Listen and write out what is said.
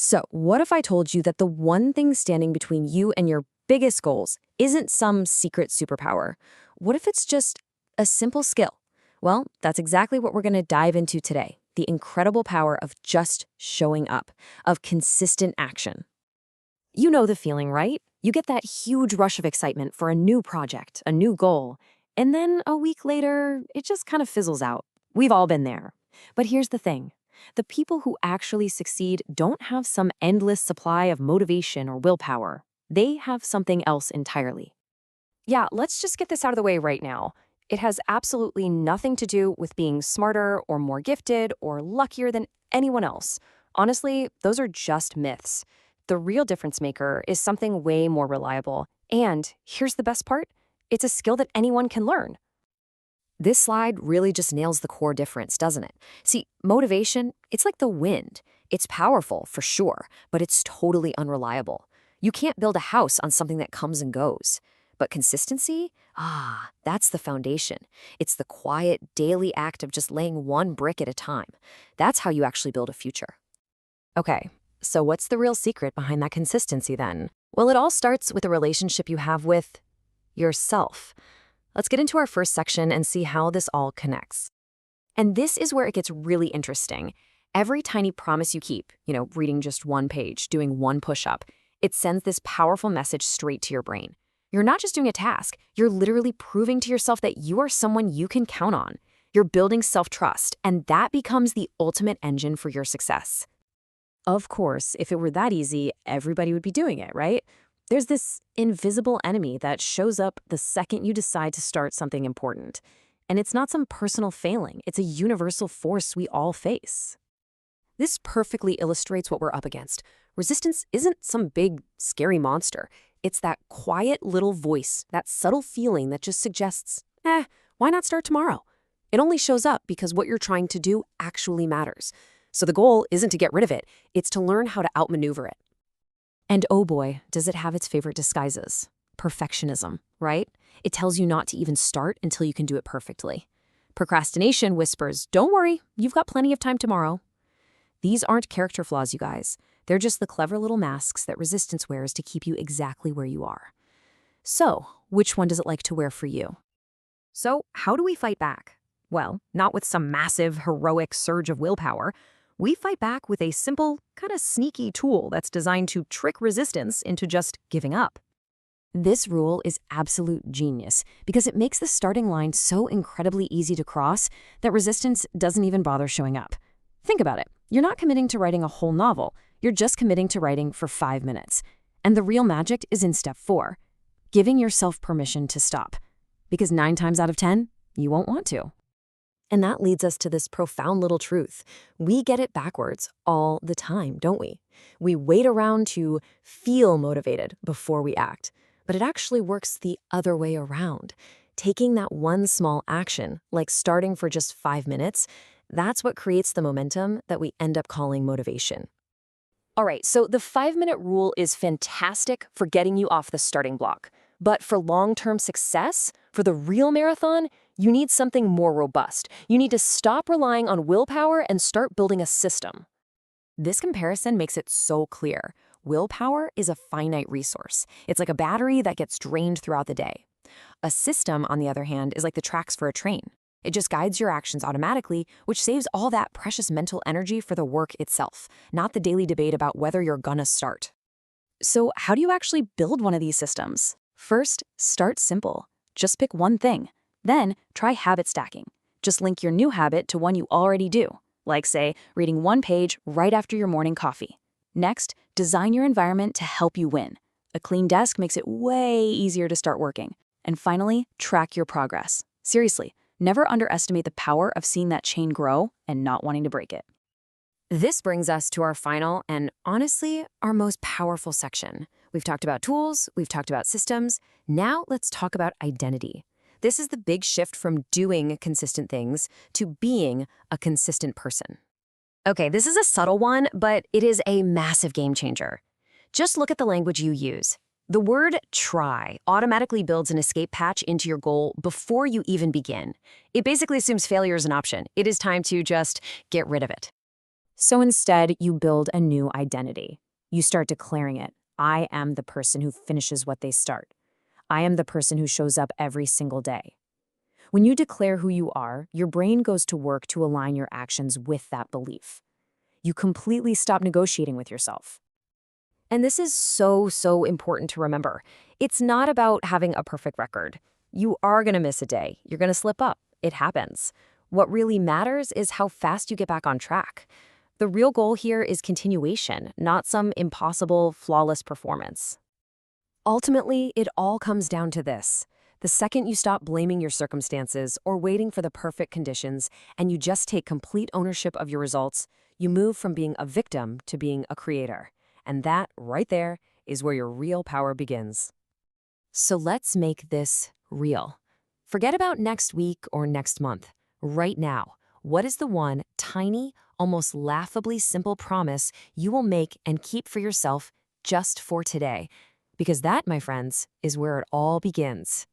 So, what if I told you that the one thing standing between you and your biggest goals isn't some secret superpower? What if it's just a simple skill? Well, that's exactly what we're going to dive into today. The incredible power of just showing up, of consistent action. You know the feeling, right? You get that huge rush of excitement for a new project, a new goal, and then a week later, it just kind of fizzles out. We've all been there. But here's the thing. The people who actually succeed don't have some endless supply of motivation or willpower. They have something else entirely. Yeah, let's just get this out of the way right now. It has absolutely nothing to do with being smarter or more gifted or luckier than anyone else. Honestly, those are just myths. The real difference maker is something way more reliable. And here's the best part, it's a skill that anyone can learn. This slide really just nails the core difference, doesn't it? See, motivation, it's like the wind. It's powerful, for sure, but it's totally unreliable. You can't build a house on something that comes and goes. But consistency? That's the foundation. It's the quiet, daily act of just laying one brick at a time. That's how you actually build a future. Okay, so what's the real secret behind that consistency then? Well, it all starts with a relationship you have with yourself. Let's get into our first section and see how this all connects. And this is where it gets really interesting. Every tiny promise you keep, reading just one page, doing one push-up, it sends this powerful message straight to your brain. You're not just doing a task, you're literally proving to yourself that you are someone you can count on. You're building self-trust, and that becomes the ultimate engine for your success. Of course, if it were that easy, everybody would be doing it, right? There's this invisible enemy that shows up the second you decide to start something important. And it's not some personal failing, it's a universal force we all face. This perfectly illustrates what we're up against. Resistance isn't some big, scary monster. It's that quiet little voice, that subtle feeling that just suggests, why not start tomorrow? It only shows up because what you're trying to do actually matters. So the goal isn't to get rid of it, it's to learn how to outmaneuver it. And oh boy, does it have its favorite disguises. Perfectionism, right? It tells you not to even start until you can do it perfectly. Procrastination whispers, don't worry, you've got plenty of time tomorrow. These aren't character flaws, you guys. They're just the clever little masks that resistance wears to keep you exactly where you are. So, which one does it like to wear for you? So, how do we fight back? Well, not with some massive, heroic surge of willpower. We fight back with a simple, kind of sneaky tool that's designed to trick resistance into just giving up. This rule is absolute genius because it makes the starting line so incredibly easy to cross that resistance doesn't even bother showing up. Think about it. You're not committing to writing a whole novel. You're just committing to writing for 5 minutes. And the real magic is in step 4, giving yourself permission to stop. Because 9 times out of 10, you won't want to. And that leads us to this profound little truth. We get it backwards all the time, don't we? We wait around to feel motivated before we act. But it actually works the other way around. Taking that one small action, like starting for just 5 minutes, that's what creates the momentum that we end up calling motivation. All right, so the 5-minute rule is fantastic for getting you off the starting block. But for long-term success, for the real marathon, you need something more robust. You need to stop relying on willpower and start building a system. This comparison makes it so clear. Willpower is a finite resource. It's like a battery that gets drained throughout the day. A system, on the other hand, is like the tracks for a train. It just guides your actions automatically, which saves all that precious mental energy for the work itself, not the daily debate about whether you're gonna start. So how do you actually build one of these systems? First, start simple. Just pick one thing. Then, try habit stacking. Just link your new habit to one you already do, like, say, reading one page right after your morning coffee. Next, design your environment to help you win. A clean desk makes it way easier to start working. And finally, track your progress. Seriously, never underestimate the power of seeing that chain grow and not wanting to break it. This brings us to our final and, honestly, our most powerful section. We've talked about tools, we've talked about systems. Now let's talk about identity. This is the big shift from doing consistent things to being a consistent person. Okay, this is a subtle one, but it is a massive game changer. Just look at the language you use. The word try automatically builds an escape hatch into your goal before you even begin. It basically assumes failure is an option. It is time to just get rid of it. So instead, you build a new identity. You start declaring it. I am the person who finishes what they start. I am the person who shows up every single day. When you declare who you are, your brain goes to work to align your actions with that belief. You completely stop negotiating with yourself. And this is so important to remember. It's not about having a perfect record. You are going to miss a day. You're going to slip up. It happens. What really matters is how fast you get back on track. The real goal here is continuation, not some impossible, flawless performance. Ultimately, it all comes down to this. The second you stop blaming your circumstances or waiting for the perfect conditions, and you just take complete ownership of your results, you move from being a victim to being a creator. And that, right there, is where your real power begins. So let's make this real. Forget about next week or next month. Right now, what is the one tiny, almost laughably simple promise you will make and keep for yourself just for today? Because that, my friends, is where it all begins.